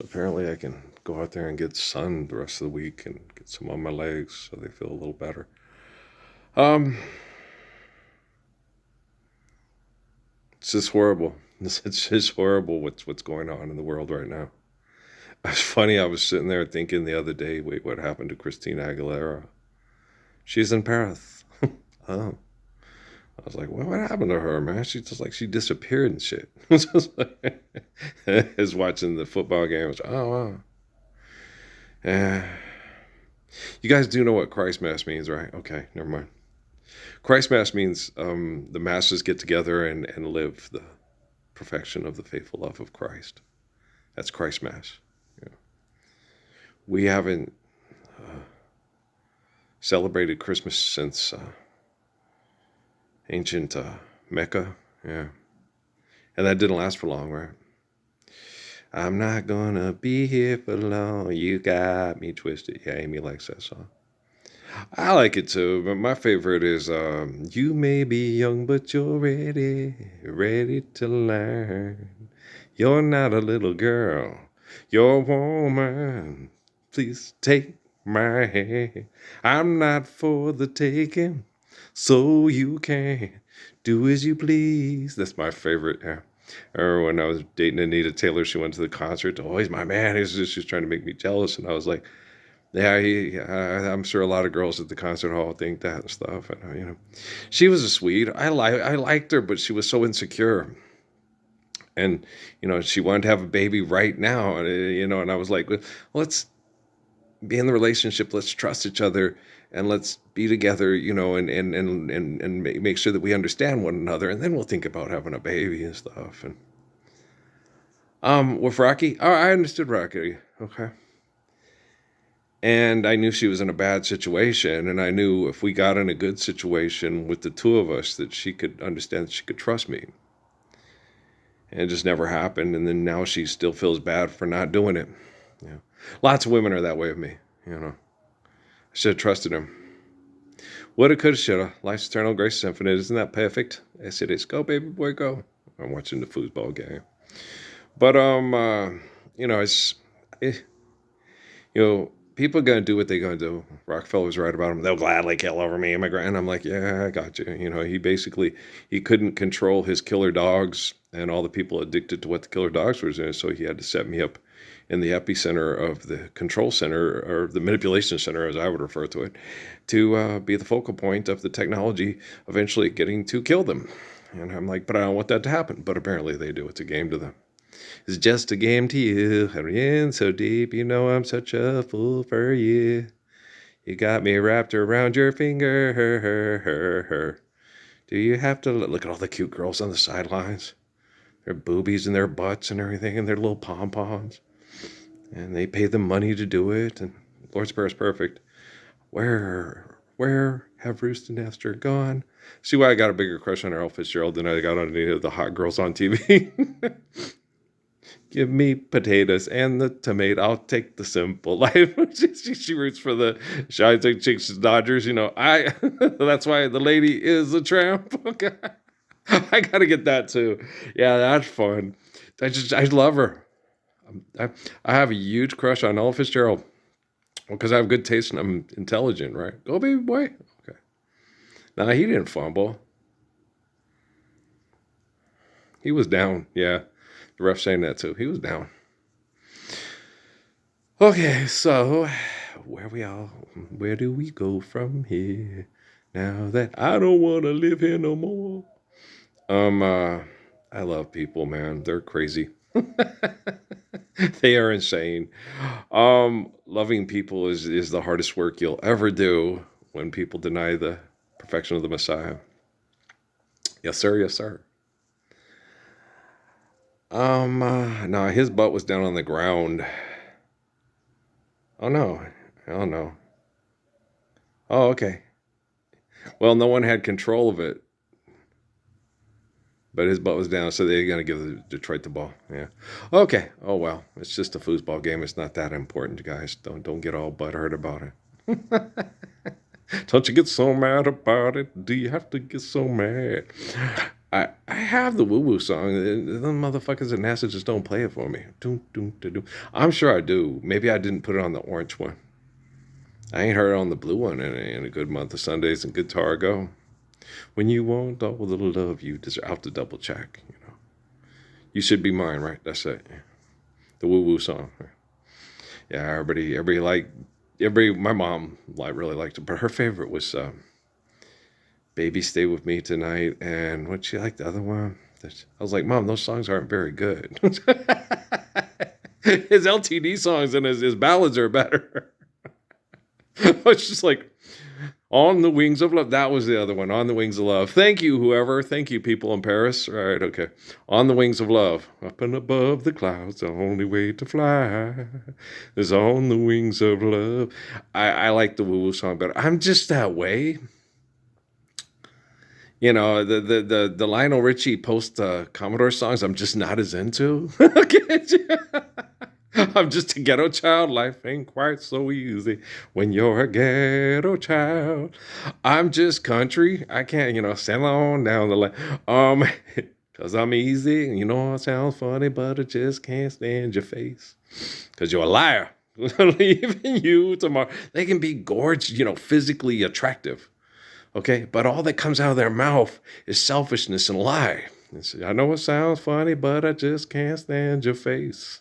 Apparently, I can go out there and get sun the rest of the week and get some on my legs so they feel a little better. Um, it's just horrible. It's just horrible what's going on in the world right now. It's funny. I was sitting there thinking the other day, wait, what happened to Christina Aguilera? She's in Paris. Oh, I was like, what happened to her, man? She just like she disappeared and shit. It's just like, is watching the football game. Oh wow. Yeah. You guys do know what Christ Mass means, right? Okay, never mind. Christ Mass means the masses get together and live the perfection of the faithful love of Christ. That's Christ Mass. Yeah. We haven't uh, celebrated Christmas since ancient Mecca. Yeah. And that didn't last for long, right? I'm not gonna be here for long. You got me twisted. Yeah, Amy likes that song. I like it too, but my favorite is You may be young, but you're ready, ready to learn. You're not a little girl, you're a woman. Please take my hand. I'm not for the taking, so you can do as you please. That's my favorite. Yeah. I remember when I was dating Anita Taylor, she went to the concert. Oh, he's my man. He's just trying to make me jealous. And I was like, yeah, I'm sure a lot of girls at the concert hall think that and stuff. And she was a sweet. I liked her, but she was so insecure, and she wanted to have a baby right now. And and I was like, "Well, let's be in the relationship. Let's trust each other, and let's be together. And make sure that we understand one another, and then we'll think about having a baby and stuff." And with Rocky, oh, I understood Rocky. Okay. And I knew she was in a bad situation. And I knew if we got in a good situation with the two of us, that she could understand, that she could trust me. And it just never happened. And then now she still feels bad for not doing it. Yeah. Lots of women are that way with me. I should have trusted him. Woulda, coulda, shoulda. Life's eternal, grace is infinite. Isn't that perfect? Yes, it is. Go, baby boy, go. I'm watching the football game. But, it's, it, people are going to do what they're going to do. Rockefeller's right about them. They'll gladly kill over me, immigrant. And I'm like, yeah, I got you. He couldn't control his killer dogs and all the people addicted to what the killer dogs were doing. So he had to set me up in the epicenter of the control center, or the manipulation center, as I would refer to it, to be the focal point of the technology eventually getting to kill them. And I'm like, but I don't want that to happen. But apparently they do. It's a game to them. It's just a game to you. I'm in so deep, I'm such a fool for you. You got me wrapped around your finger. Do you have to look at all the cute girls on the sidelines? Their boobies and their butts and everything and their little pom-poms. And they pay them money to do it. And Lord's Prayer is perfect. Where have Ruth and Esther gone? See why I got a bigger crush on Earl Fitzgerald than I got on any of the hot girls on TV. Give me potatoes and the tomato. I'll take the simple life. she roots for the Shy Chicks Dodgers. I that's why the lady is a tramp. Okay. I gotta get that too. Yeah, that's fun. I love her. I, I have a huge crush on Ella Fitzgerald because I have good taste and I'm intelligent, right? Go, baby boy. Okay. Nah, he didn't fumble. He was down. Yeah, the ref saying that too. He was down. Okay, so where do we go from here? Now that I don't want to live here no more. Um, uh, I love people, man. They're crazy. They are insane. Loving people is the hardest work you'll ever do when people deny the perfection of the Messiah. Yes, sir. Yes, sir. No, his butt was down on the ground. Oh no. Oh no. Oh, okay. Well, no one had control of it, but his butt was down, so they're gonna give Detroit the ball. Yeah. Okay. Oh well, it's just a foosball game. It's not that important, guys. Don't get all butthurt about it. Don't you get so mad about it? Do you have to get so mad? I have the woo woo song. The motherfuckers at NASA just don't play it for me. Doom, doom, doom, doom. I'm sure I do. Maybe I didn't put it on the orange one. I ain't heard it on the blue one in a good month of Sundays and Guitar Go. When you want all the love you deserve. I have to double check. You should be mine, right? That's it. The woo woo song. Yeah, everybody like my mom really liked it, but her favorite was Baby Stay With Me Tonight, and what she liked the other one. I was like, Mom, those songs aren't very good. His LTD songs and his ballads are better. I was just like, On the Wings of Love. That was the other one, On the Wings of Love. Thank you, whoever. Thank you, people in Paris. All right, okay. On the Wings of Love. Up and above the clouds, the only way to fly is on the wings of love. I like the woo-woo song better. I'm just that way. The Lionel Richie post Commodore songs, I'm just not as into. I'm just a ghetto child. Life ain't quite so easy when you're a ghetto child. I'm just country. I can't, sail on down the line. Cause I'm easy. It sounds funny, but I just can't stand your face. Cause you're a liar. Leaving you tomorrow. They can be gorgeous, physically attractive. Okay, but all that comes out of their mouth is selfishness and lie. I know it sounds funny, but I just can't stand your face.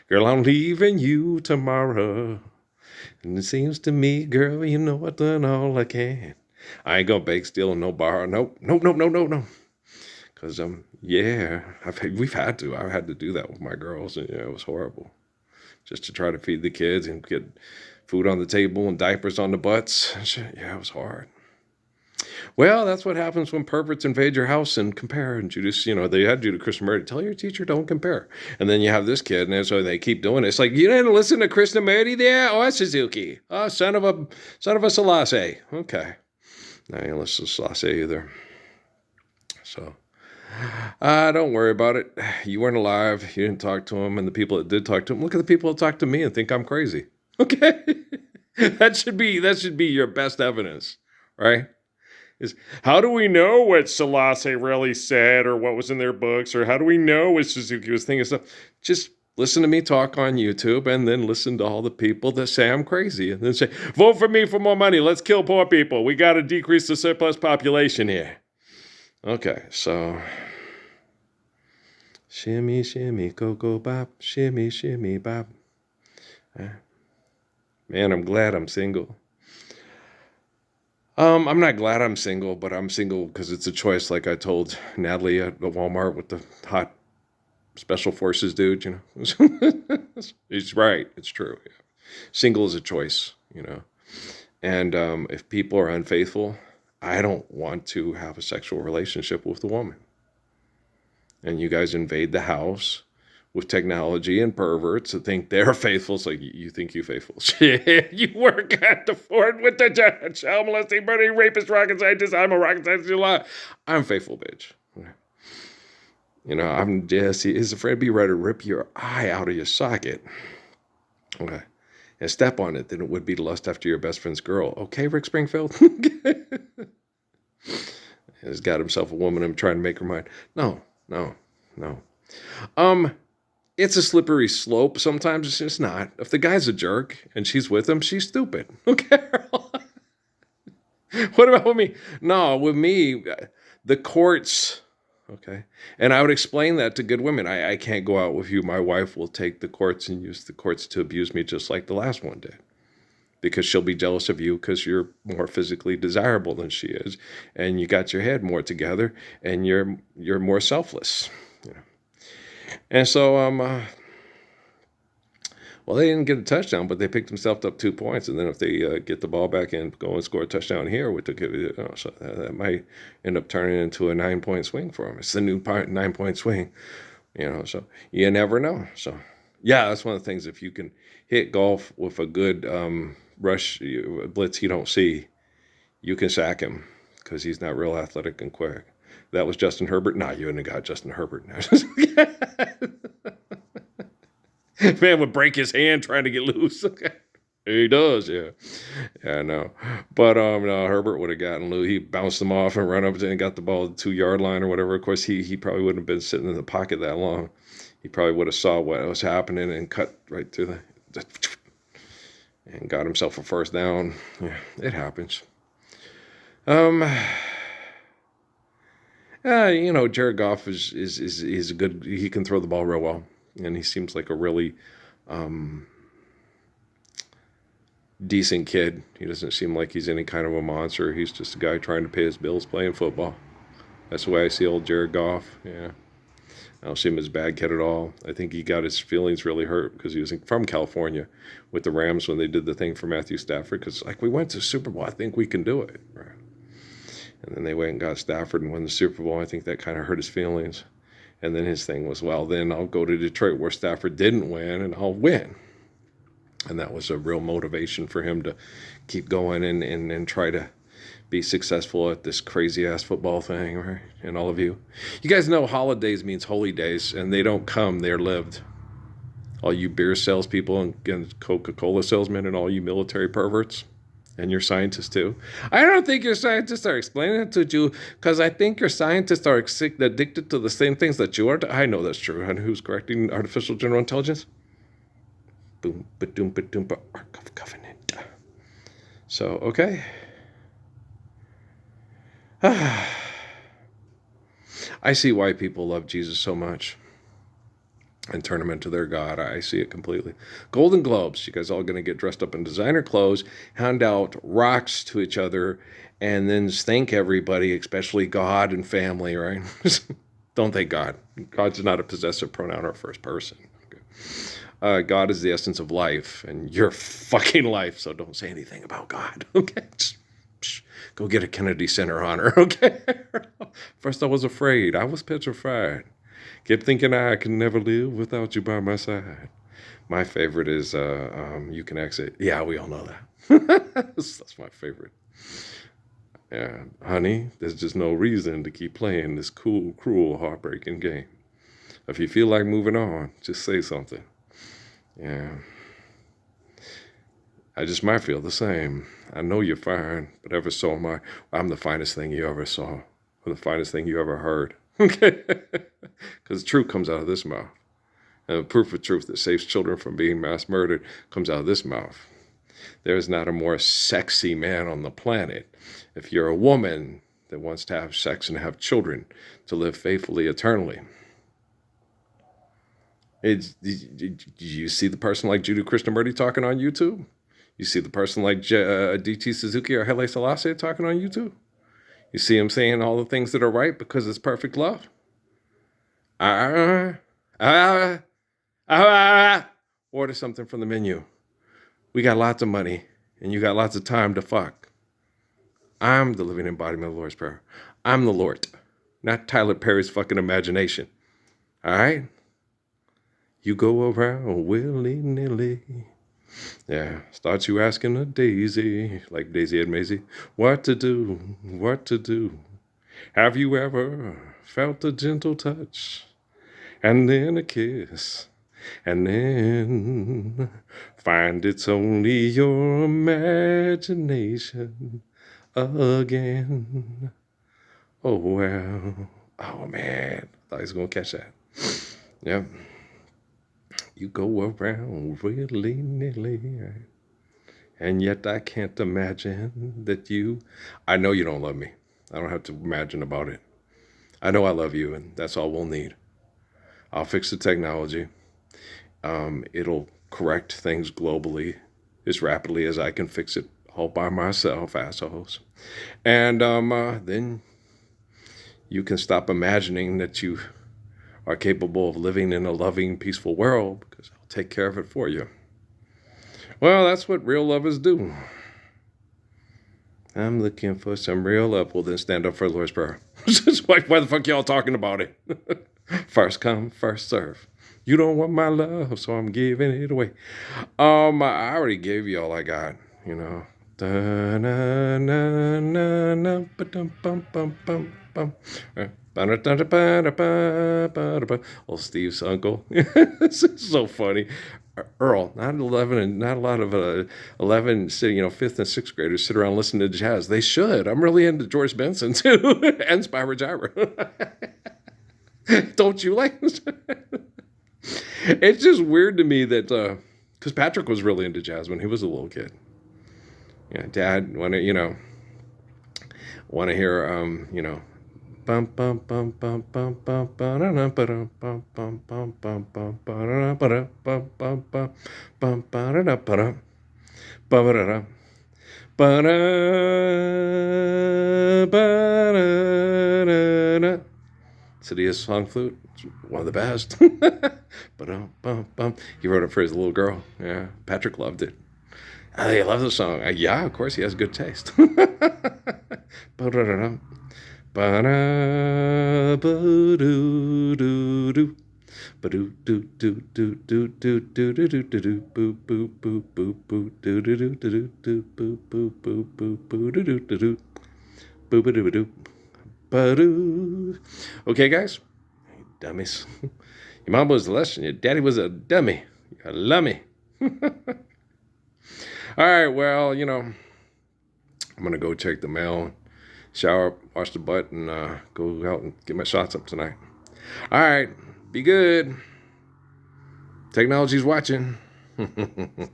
Girl, I'm leaving you tomorrow. And it seems to me, girl, I've done all I can. I ain't gonna bake, steal, no bar. Nope. Because, we've had to. I've had to do that with my girls, and it was horrible. Just to try to feed the kids and get food on the table and diapers on the butts. Yeah, it was hard. Well, that's what happens when perverts invade your house and compare. And they had you to Krishnamurti, tell your teacher don't compare. And then you have this kid, and so they keep doing it. It's like, you didn't listen to Krishnamurti there? Oh, that's Suzuki. Oh, son of a Selassie. Okay. I ain't listen to Selassie either. So, don't worry about it. You weren't alive. You didn't talk to him. And the people that did talk to him, look at the people that talk to me and think I'm crazy. Okay? That should be your best evidence, right? Is how do we know what Selassie really said or what was in their books, or how do we know what Suzuki was thinking? Stuff? Just listen to me talk on YouTube and then listen to all the people that say I'm crazy and then say, vote for me for more money. Let's kill poor people. We got to decrease the surplus population here. Okay, so shimmy, shimmy, go, bop, shimmy, shimmy, bop. Man, I'm glad I'm single. I'm not glad I'm single, but I'm single because it's a choice. Like I told Natalie at Walmart with the hot special forces dude, He's right. It's true. Yeah. Single is a choice, And if people are unfaithful, I don't want to have a sexual relationship with the woman. And you guys invade the house with technology and perverts that think they're faithful. It's like, you think you faithful. Shit, you work at the Ford with the child molesting, murdering, rapist, rocket scientist. I'm a rocket scientist. I'm faithful, bitch. I'm Jesse. Is afraid to be ready to rip your eye out of your socket. Okay. And step on it, then it would be to lust after your best friend's girl. Okay, Rick Springfield? He's got himself a woman and trying to make her mine. No. It's a slippery slope. Sometimes it's just not. If the guy's a jerk and she's with him, she's stupid. Okay. What about with me? No, with me, the courts. Okay. And I would explain that to good women. I can't go out with you. My wife will take the courts and use the courts to abuse me just like the last one did. Because she'll be jealous of you because you're more physically desirable than she is. And you got your head more together and you're more selfless. And so, they didn't get a touchdown, but they picked themselves up 2 points. And then if they get the ball back and go and score a touchdown here, so that might end up turning into a 9-point swing for them. It's the new 9-point swing, so you never know. So, yeah, that's one of the things. If you can hit golf with a good rush blitz you don't see, you can sack him because he's not real athletic and quick. That was Justin Herbert. Nah, you wouldn't have got Justin Herbert. Man would break his hand trying to get loose. Okay. He does, yeah. Yeah, I know. But no, Herbert would have gotten loose. He bounced him off and run up and got the ball at the 2 yard line or whatever. Of course, he probably wouldn't have been sitting in the pocket that long. He probably would have saw what was happening and cut right through the and got himself a first down. Yeah, it happens. Um, Jared Goff is a good. He can throw the ball real well, and he seems like a really um, decent kid. He doesn't seem like he's any kind of a monster. He's just a guy trying to pay his bills playing football. That's the way I see old Jared Goff. Yeah, I don't see him as a bad kid at all. I think he got his feelings really hurt because he was from California with the Rams when they did the thing for Matthew Stafford. Because like we went to Super Bowl, I think we can do it. Right? And then they went and got Stafford and won the Super Bowl. I think that kind of hurt his feelings. And then his thing was, well, then I'll go to Detroit where Stafford didn't win and I'll win. And that was a real motivation for him to keep going and try to be successful at this crazy ass football thing, right? And all of you. You guys know holidays means holy days, and they don't come, they're lived. All you beer salespeople and Coca-Cola salesmen and all you military perverts. And your scientists too. I don't think your scientists are explaining it to you because I think your scientists are addicted to the same things that you are. I know that's true. And who's correcting artificial general intelligence? Boom, ba-doom, ba-doom, ba, Ark of Covenant. So, okay. I see why people love Jesus so much and turn him into their God. I see it completely. Golden Globes. You guys all going to get dressed up in designer clothes, hand out rocks to each other, and then thank everybody, especially God and family, right? Don't thank God. God's not a possessive pronoun or first person. Okay. God is the essence of life, and you're fucking life, so don't say anything about God, okay? Go get a Kennedy Center honor, okay? First I was afraid. I was petrified. Kept thinking I could never live without you by my side. My favorite is You Can Exit. Yeah, we all know that. That's my favorite. Yeah, honey, there's just no reason to keep playing this cool, cruel, heartbreaking game. If you feel like moving on, just say something. Yeah. I just might feel the same. I know you're fine, but ever so am I. I'm the finest thing you ever saw, or the finest thing you ever heard. Okay? Because truth comes out of this mouth. And the proof of truth that saves children from being mass murdered comes out of this mouth. There is not a more sexy man on the planet. If you're a woman that wants to have sex and have children, to live faithfully eternally. Did you see the person like Judy Krishnamurti talking on YouTube? You see the person like DT Suzuki or Haile Selassie talking on YouTube? You see him saying all the things that are right because it's perfect love? Order something from the menu. We got lots of money, and you got lots of time to fuck. I'm the living embodiment of the Lord's Prayer. I'm the Lord, not Tyler Perry's fucking imagination. All right? You go around willy-nilly. Yeah, starts you asking a daisy, like Daisy and Maisie, what to do, what to do. Have you ever felt a gentle touch, and then a kiss, and then find it's only your imagination again? Oh, well. Oh, man. Thought he was going to catch that. Yep. You go around willy-nilly, and yet I can't imagine that you... I know you don't love me. I don't have to imagine about it. I know I love you, and that's all we'll need. I'll fix the technology. It'll correct things globally as rapidly as I can fix it all by myself, assholes. And then you can stop imagining that you are capable of living in a loving, peaceful world because I'll take care of it for you. Well, that's what real lovers do. I'm looking for some real love. Well, then stand up for the Lord's Prayer. Why the fuck y'all talking about it? First come, first serve. You don't want my love, so I'm giving it away. I already gave you all I got, you know. Old Steve's uncle. This is so funny. Earl, not 11, and not a lot of 11 sitting, 5th and 6th graders sit around listening to jazz. They should. I'm really into George Benson too, and Spyro Gyra. Don't you like? It's just weird to me that because Patrick was really into jazz when he was a little kid. Yeah, Dad, want to hear bum bum bum bum bum bum bum bum bum bum bum bum bum bum bum bum bum bum bum Insidious song flute, it's one of the best. He wrote it for his little girl. Yeah, Patrick loved it. Oh, he loves the song. Yeah, of course, he has good taste. Okay, guys, dummies. Your mom was a lesson. Your daddy was a dummy. You love me. All right, well, I'm going to go check the mail, shower, wash the butt, and go out and get my shots up tonight. All right, be good. Technology's watching.